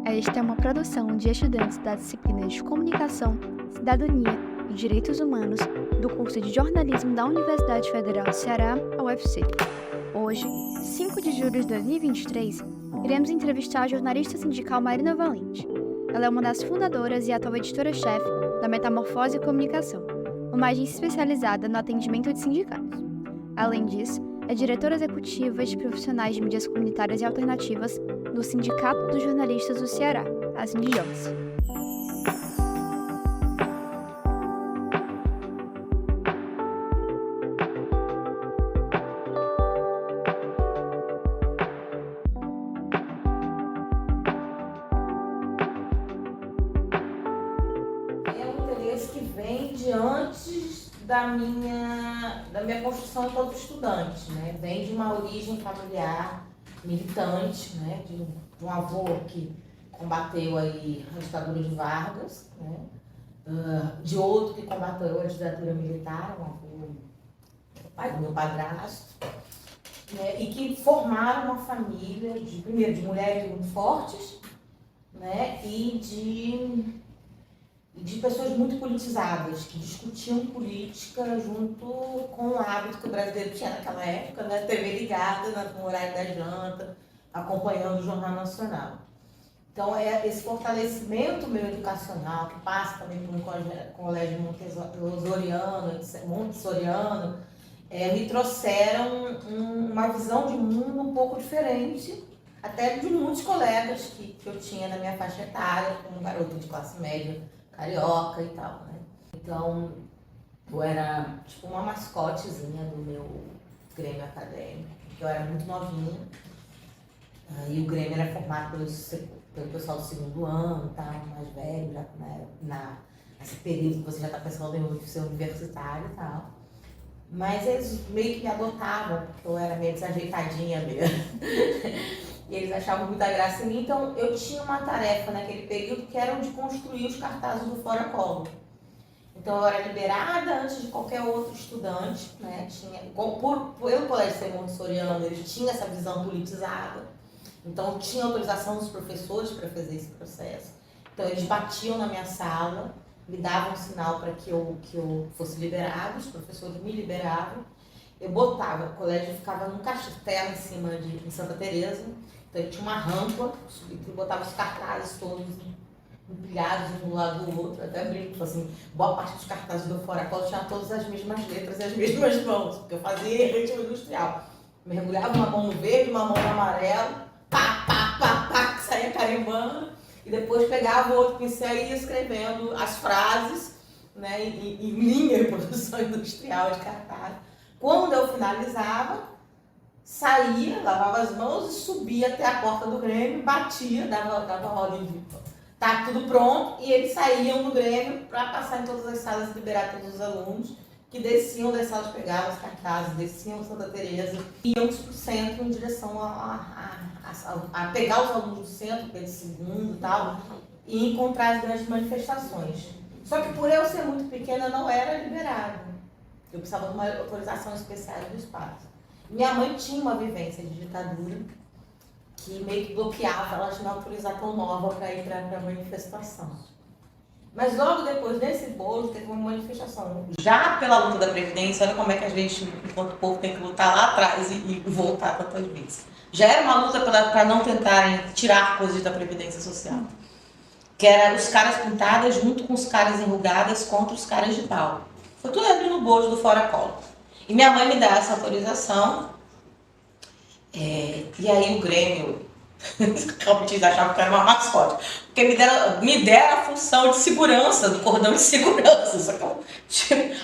Esta é uma produção de estudantes das disciplinas de Comunicação, Cidadania e Direitos Humanos do curso de Jornalismo da Universidade Federal do Ceará, a UFC. Hoje, 5 de julho de 2023, iremos entrevistar a jornalista sindical Marina Valente. Ela é uma das fundadoras e atual editora-chefe da Metamorfose Comunicação, uma agência especializada no atendimento de sindicatos. Além disso, é diretora executiva de profissionais de mídias comunitárias e alternativas do Sindicato dos Jornalistas do Ceará, a Sindijorce. É um interesse que vem de antes da minha construção enquanto estudante, né? Vem de uma origem familiar militante, né? De um avô que combateu aí a ditadura de Vargas, né? De outro que combateu a ditadura militar, um avô, pai do meu padrasto, né? E que formaram uma família primeiro de mulheres muito fortes, né? E de pessoas muito politizadas, que discutiam política junto com o hábito que o brasileiro tinha naquela época, né? TV ligada no horário da janta, acompanhando o Jornal Nacional. Então, esse fortalecimento meu educacional, que passa também por um colégio montessoriano, me trouxeram uma visão de mundo um pouco diferente, até de muitos colegas que eu tinha na minha faixa etária, como um garoto de classe média, carioca e tal, né? Então, eu era tipo uma mascotezinha do meu grêmio acadêmico, porque eu era muito novinha. E o grêmio era formado pelo pessoal do segundo ano, tá? Mais velho, já nesse período que você já está pensando em ser universitário e tal. Mas eles meio que me adotavam, porque eu era meio desajeitadinha mesmo. E eles achavam muita graça em mim, então eu tinha uma tarefa naquele período que era de construir os cartazes do Fora Collor. Então eu era liberada antes de qualquer outro estudante, né? Pelo colégio ser montessoriano, eles tinham essa visão politizada. Então tinha autorização dos professores para fazer esse processo. Então eles batiam na minha sala, me davam um sinal para que eu fosse liberada, os professores me liberavam. Eu botava, o colégio ficava num castelo em cima em Santa Teresa, então ele tinha uma rampa, eu botava os cartazes todos empilhados um do lado do outro, até brinco, assim, boa parte dos cartazes do Fora Collor tinha todas as mesmas letras e as mesmas mãos, porque eu fazia ritmo industrial. Mergulhava uma mão no verde, uma mão no amarelo, pá, pá, pá, pá, que saía carimbando, e depois pegava o outro pincel e ia escrevendo as frases, né, em linha de produção industrial de cartaz. Quando eu finalizava, saía, lavava as mãos e subia até a porta do Grêmio, batia, dava ordem de tá tudo pronto, e eles saíam do Grêmio para passar em todas as salas e liberar todos os alunos que desciam das salas, pegavam os cartazes, desciam Santa Teresa, iam para o centro em direção a pegar os alunos do centro, Pedro II e tal, e encontrar as grandes manifestações. Só que por eu ser muito pequena, eu não era liberada. Eu precisava de uma autorização especial do espaço. Minha mãe tinha uma vivência de ditadura que meio que bloqueava ela de uma autorização nova para ir para a manifestação. Mas logo depois desse bolo, teve uma manifestação. Já pela luta da Previdência, olha como é que a gente, enquanto povo, tem que lutar lá atrás e voltar tantas vezes. Já era uma luta para não tentarem tirar coisas da Previdência Social. Que era os caras pintadas junto com os caras enrugadas contra os caras de pau. Foi tudo ali no bojo do Fora Collor. E minha mãe me dá essa autorização. E aí o Grêmio, realmente eles achavam que era uma mascote. Porque me deram a função de segurança, do cordão de segurança. Só que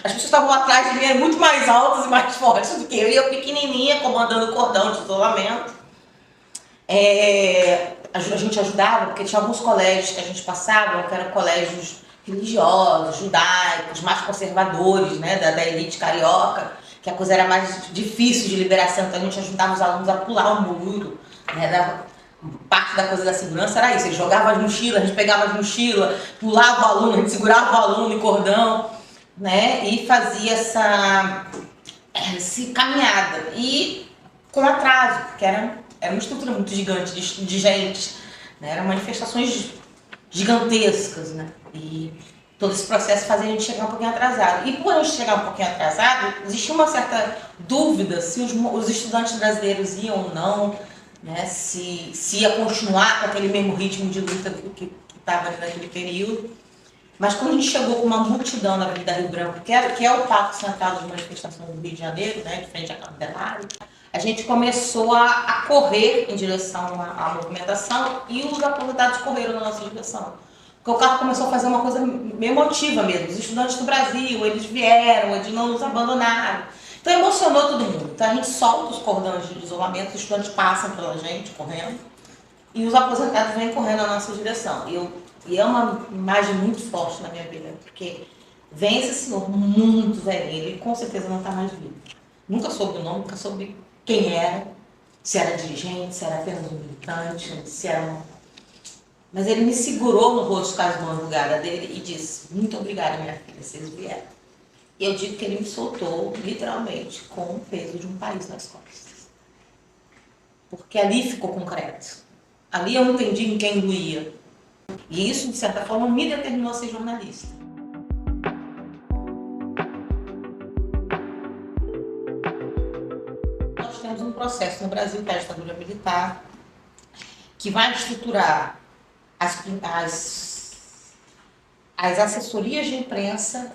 as pessoas estavam atrás de mim, muito mais altas e mais fortes do que eu. E eu pequenininha, comandando o cordão de isolamento. A gente ajudava, porque tinha alguns colégios que a gente passava, que eram colégios religiosos, judaicos, mais conservadores, né, da elite carioca, que a coisa era mais difícil de liberação, então a gente ajudava os alunos a pular o muro, né, parte da coisa da segurança era isso, eles jogavam as mochilas, a gente pegava as mochilas, pulava o aluno, a gente segurava o aluno em cordão, né, e fazia essa caminhada, e com atraso, porque era uma estrutura muito gigante de gente, né? Eram manifestações gigantescas, né? E todo esse processo fazia a gente chegar um pouquinho atrasado. E por a gente chegar um pouquinho atrasado, existia uma certa dúvida se os estudantes brasileiros iam ou não, né? Se ia continuar com aquele mesmo ritmo de luta que estava naquele período. Mas quando a gente chegou com uma multidão na Avenida Rio Branco, que é o palco central das manifestações do Rio de Janeiro, né, de frente à Candelária, a gente começou a correr em direção à movimentação e os aposentados correram na nossa direção. Porque o carro começou a fazer uma coisa meio emotiva mesmo. Os estudantes do Brasil, eles vieram, eles não nos abandonaram. Então emocionou todo mundo. Então a gente solta os cordões de isolamento, os estudantes passam pela gente correndo e os aposentados vêm correndo na nossa direção. E é uma imagem muito forte na minha vida, porque vem esse senhor muito velhinho, ele com certeza não está mais vivo. Nunca soube o nome, nunca soube quem era, se era dirigente, se era apenas um militante, se era uma... Mas ele me segurou no rosto com as mãos julgadas dele e disse: muito obrigada, minha filha, vocês vieram. E eu digo que ele me soltou, literalmente, com o peso de um país nas costas. Porque ali ficou concreto. Ali eu entendi em quem doía. E isso, de certa forma, me determinou a ser jornalista. Nós temos um processo no Brasil, que é a ditadura militar, que vai estruturar as assessorias de imprensa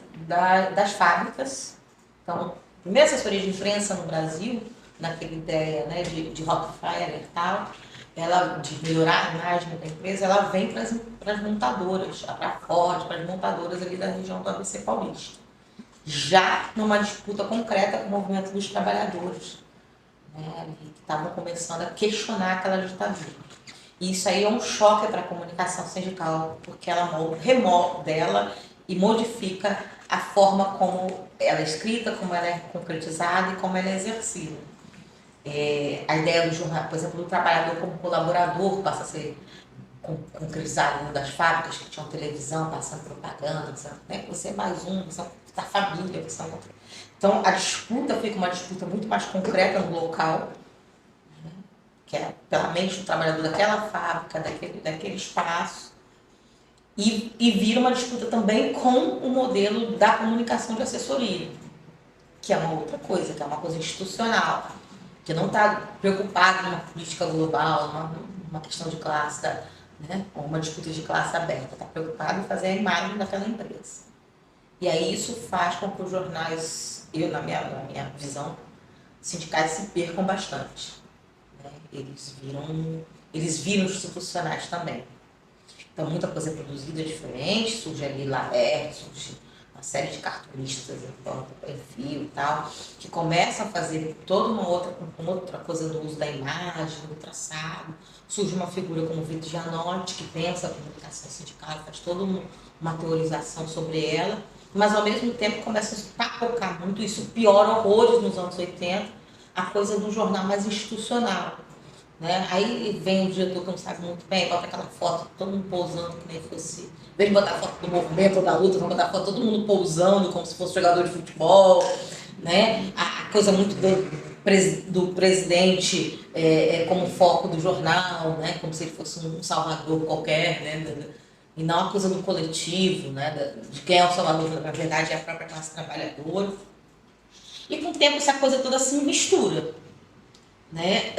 das fábricas. Então, a primeira assessoria de imprensa no Brasil, naquela ideia, né, de Rockefeller e tal, ela, de melhorar a imagem da empresa, ela vem para as montadoras, para a Ford, para as montadoras ali da região do ABC Paulista. Já numa disputa concreta com o movimento dos trabalhadores, né, que estavam começando a questionar aquela ditadura. E isso aí é um choque para a comunicação sindical, porque ela remodela e modifica a forma como ela é escrita, como ela é concretizada e como ela é exercida. A ideia do jornal, por exemplo, do trabalhador como colaborador passa a ser concretizada das fábricas que tinham televisão, passando propaganda, né? Você é mais um, você é da família, você é um outro. Então a disputa fica uma disputa muito mais concreta no local, né? Que é pela mente do trabalhador daquela fábrica, daquele espaço, e vira uma disputa também com o modelo da comunicação de assessoria, que é uma outra coisa, que é uma coisa institucional, que não está preocupado numa política global, numa questão de classe, né? Ou uma disputa de classe aberta, está preocupado em fazer a imagem daquela empresa. E aí isso faz com que os jornais, na minha visão, sindicais se percam bastante, né? Eles viram institucionais também. Então muita coisa é produzida diferente, surge ali Laerte, surge uma série de cartunistas em perfil e tal, que começam a fazer toda uma outra coisa do uso da imagem, do traçado. Surge uma figura como Vitor Gianotti, que pensa a comunicação sindical, faz toda uma teorização sobre ela, mas ao mesmo tempo começa a se papocar muito, isso piora horrores nos anos 80, a coisa do jornal mais institucional. Né? Aí vem o diretor que não sabe muito bem, bota aquela foto, todo mundo pousando, que nem fosse. Em vez de botar foto do movimento ou da luta, vão botar foto todo mundo pousando, como se fosse jogador de futebol. Né? A coisa muito do presidente como foco do jornal, né? Como se ele fosse um salvador qualquer, né? E não a coisa do coletivo, né? De quem é o salvador, na verdade, é a própria classe trabalhadora. E com o tempo essa coisa toda se mistura. Né?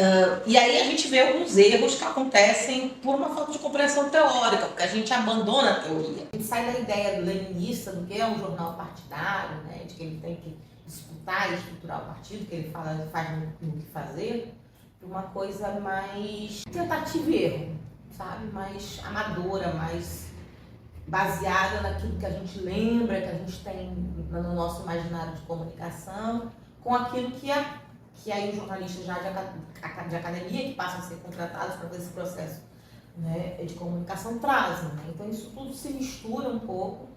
E aí a gente vê alguns erros que acontecem por uma falta de compreensão teórica, porque a gente abandona a teoria. A gente sai da ideia do leninista, do que é um jornal partidário, né? De que ele tem que disputar e estruturar o partido, que ele faz no que fazer, para uma coisa mais tentativa e erro, sabe? Mais amadora, mais baseada naquilo que a gente lembra, que a gente tem no nosso imaginário de comunicação, com aquilo que aí os jornalistas já de academia, que passam a ser contratados para fazer esse processo, né, de comunicação, trazem. Né? Então isso tudo se mistura um pouco,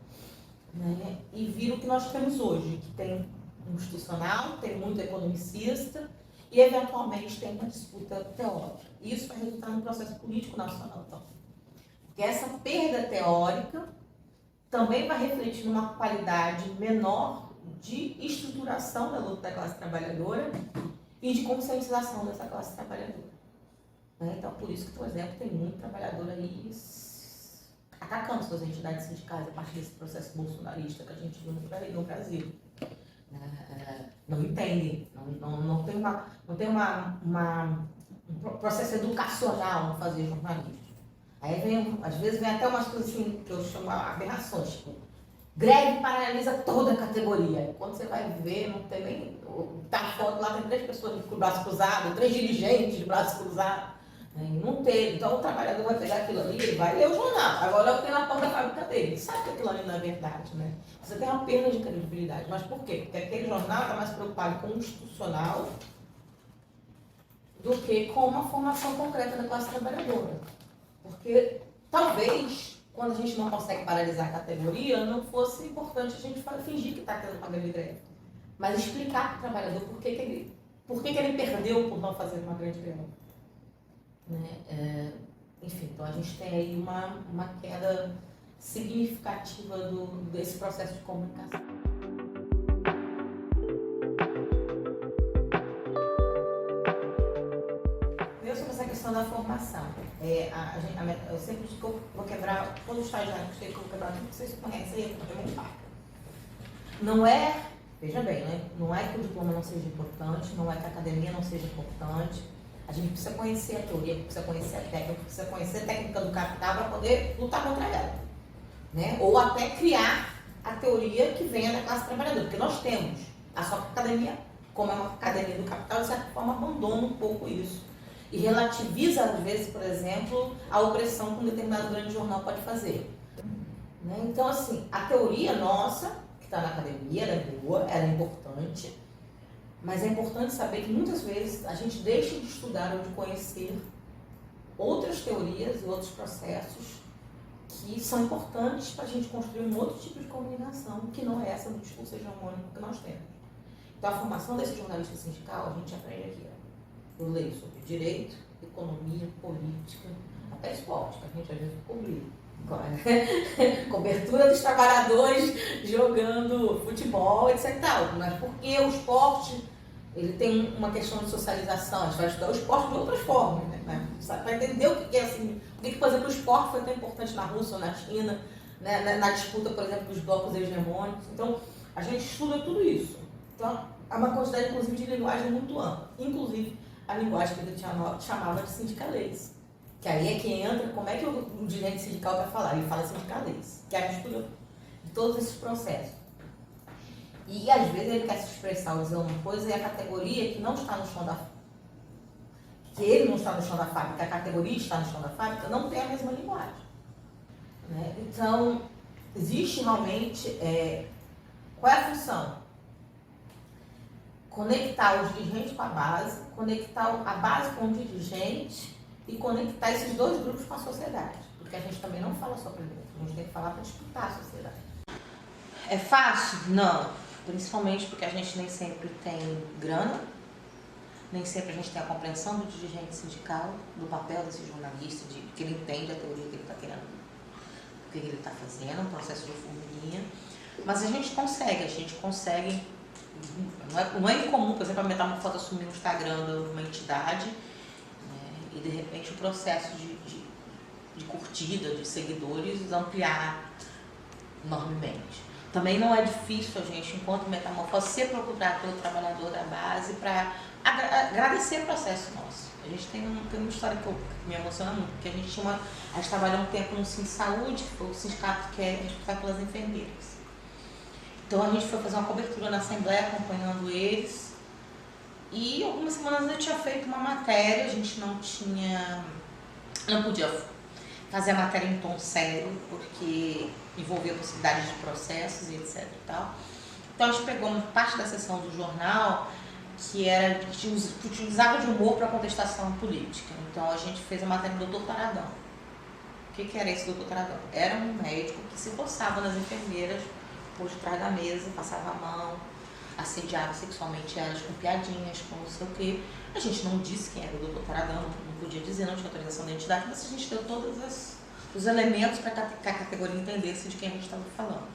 né, e vira o que nós temos hoje, que tem um institucional, tem muito economicista e eventualmente tem uma disputa teórica. E isso vai resultar num processo político nacional também. Porque essa perda teórica também vai refletir numa qualidade menor de estruturação da luta da classe trabalhadora e de conscientização dessa classe trabalhadora. Né? Então, por isso que, por exemplo, tem muito trabalhador aí atacando suas entidades sindicais a partir desse processo bolsonarista que a gente viu no Brasil. Não entendem, não tem um processo educacional no fazer jornalismo. Aí às vezes vem até umas coisas assim que eu chamo aberrações, tipo, greve paralisa toda a categoria. Quando você vai ver, não tem nem. Tá foto lá, tem 3 pessoas de braço cruzado, 3 dirigentes de braço cruzado. Não teve. Então o trabalhador vai pegar aquilo ali e vai ler o jornal. Agora é o que tem na porta da fábrica dele. Ele sabe que aquilo ali não é verdade, né? Você tem uma perda de credibilidade. Mas por quê? Porque aquele jornal está mais preocupado com o institucional do que com uma formação concreta da classe trabalhadora. Porque talvez, quando a gente não consegue paralisar a categoria, não fosse importante a gente fingir que está tendo uma grande greve. Mas explicar para o trabalhador por que ele perdeu por não fazer uma grande greve. Né? Enfim, então a gente tem aí uma queda significativa desse processo de comunicação. Eu sobre essa questão da formação. Eu sempre digo que eu vou quebrar, todo o estagiário que eu vou quebrar tudo que vocês conhecem aí, porque é muito fácil. Não é, veja bem, né? Não é que o diploma não seja importante, não é que a academia não seja importante. A gente precisa conhecer a teoria, precisa conhecer a técnica, precisa conhecer a técnica do capital para poder lutar contra ela. Né? Ou até criar a teoria que venha da classe trabalhadora, porque nós temos. A sua academia, como é uma academia do capital, de certa forma abandona um pouco isso. E relativiza, às vezes, por exemplo, a opressão que um determinado grande jornal pode fazer. Né? Então, assim, a teoria nossa, que está na academia, ela é boa, ela é importante, mas é importante saber que muitas vezes a gente deixa de estudar ou de conhecer outras teorias e outros processos que são importantes para a gente construir um outro tipo de comunicação, que não é essa do discurso hegemônico que nós temos. Então, a formação desse jornalista sindical, a gente aprende aqui. Eu leio sobre direito, economia, política, até esporte, que a gente às vezes publica. Cobertura dos trabalhadores jogando futebol, etc. Mas porque o esporte ele tem uma questão de socialização, a gente vai estudar o esporte de outras formas, né? Para entender o que é assim, por que, por exemplo, o esporte foi tão importante na Rússia ou na China, né? Na disputa, por exemplo, dos blocos hegemônicos. Então, a gente estuda tudo isso. Então, há uma quantidade, inclusive, de linguagem muito ampla, inclusive a linguagem que ele chamava de sindicalês. Que aí é que entra, como é que o dirigente sindical vai falar? Ele fala sindicalês, que é a mistura de todos esses processos. E às vezes ele quer se expressar ou dizer uma coisa e a categoria que não está no chão da fábrica, que ele não está no chão da fábrica, a categoria está no chão da fábrica, não tem a mesma linguagem. Né? Então, existe realmente, qual é a função? Conectar os dirigentes com a base, conectar a base com o dirigente e conectar esses 2 grupos com a sociedade. Porque a gente também não fala só para dentro, a gente tem que falar para disputar a sociedade. É fácil? Não. Principalmente porque a gente nem sempre tem grana, nem sempre a gente tem a compreensão do dirigente sindical, do papel desse jornalista, de que ele entende a teoria que ele está querendo, o que ele está fazendo, um processo de formiguinha. Mas a gente consegue, não é incomum, por exemplo, a Metamorfose assumir o Instagram de uma entidade, né, e de repente o processo de curtida, de seguidores ampliar enormemente. Também não é difícil a gente, enquanto Metamorfose, ser procurado pelo trabalhador da base para agradecer o processo nosso. A gente tem uma história que me emociona muito, porque a gente trabalhou um tempo no Sindicato de Saúde, que foi o sindicato que é responsável pelas enfermeiras. Então a gente foi fazer uma cobertura na Assembleia, acompanhando eles, e algumas semanas eu tinha feito uma matéria, a gente não podia fazer a matéria em tom sério, porque envolvia possibilidades de processos e etc e tal. Então a gente pegou uma parte da seção do jornal que utilizava de humor para contestação política. Então a gente fez a matéria do Dr. Taradão. O que era esse Dr. Taradão? Era um médico que se roçava nas enfermeiras por detrás da mesa, passava a mão, assediava sexualmente elas com piadinhas, com não sei o quê. A gente não disse quem era o Dr. Taradão, não podia dizer, não tinha autorização da entidade, mas a gente deu todos os elementos para que a categoria entendesse de quem a gente estava falando.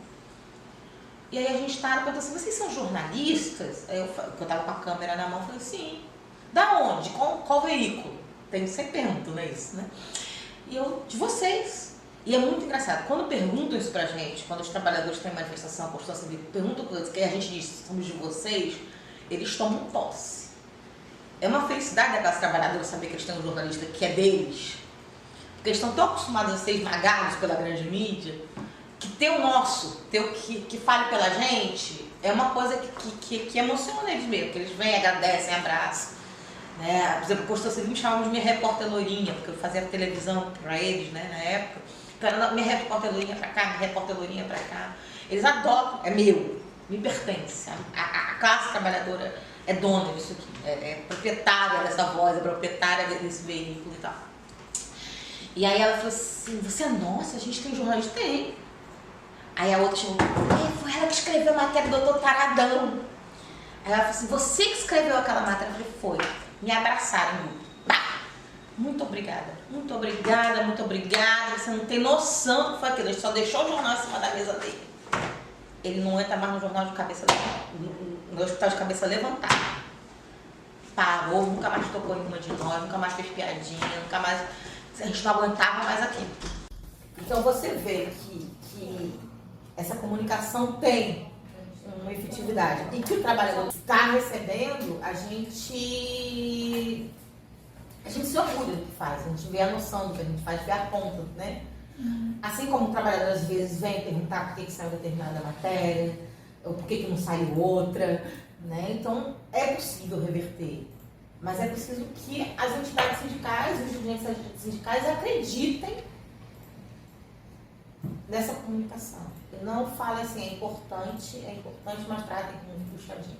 E aí a gente estava perguntando assim, vocês são jornalistas? Aí eu estava com a câmera na mão, falei, sim. Da onde? Qual veículo? sempre pergunto, não é isso, né? E eu, de vocês. E é muito engraçado, quando perguntam isso pra gente, quando os trabalhadores têm manifestação, construção civil, perguntam coisas que a gente diz, somos de vocês, eles tomam posse. É uma felicidade da classe trabalhadora saber que eles têm um jornalista que é deles, porque eles estão tão acostumados a ser esmagados pela grande mídia, que ter o nosso, ter o que fale pela gente, é uma coisa que emociona eles mesmo, que eles vêm, agradecem, abraçam. Né? Por exemplo, o Construção Civil me chamava de minha repórter loirinha, porque eu fazia televisão para eles, né, na época. Então era minha repórter loirinha para cá, minha repórter loirinha para cá. Eles adoram, é meu, me pertence. A classe trabalhadora é dona disso aqui, é proprietária dessa voz, é proprietária desse veículo e tal. E aí ela falou assim, você é nossa, a gente tem jornalista? Tem. Aí a outra chamou, foi ela que escreveu a matéria do Doutor Taradão. Aí ela falou assim, você que escreveu aquela matéria? Eu falei, foi. Me abraçaram muito. Muito obrigada, muito obrigada, muito obrigada. Você não tem noção do que foi aquilo. Ele só deixou o jornal em cima da mesa dele. Ele não entra mais no jornal de cabeça, no hospital de cabeça levantada. Parou, nunca mais tocou em uma de nós, nunca mais fez piadinha, nunca mais. A gente não aguentava mais aquilo. Então você vê que essa comunicação tem uma efetividade. E que o trabalhador está recebendo, a gente se orgulha do que faz, a gente vê a noção do que a gente faz, vê a ponta, né? Assim como o trabalhador às vezes vem perguntar por que saiu determinada matéria, ou por que não saiu outra, né? Então é possível reverter, mas é preciso que as entidades sindicais, os dirigentes sindicais acreditem nessa comunicação. Não fale assim, é importante, mas tratem com um puxadinho.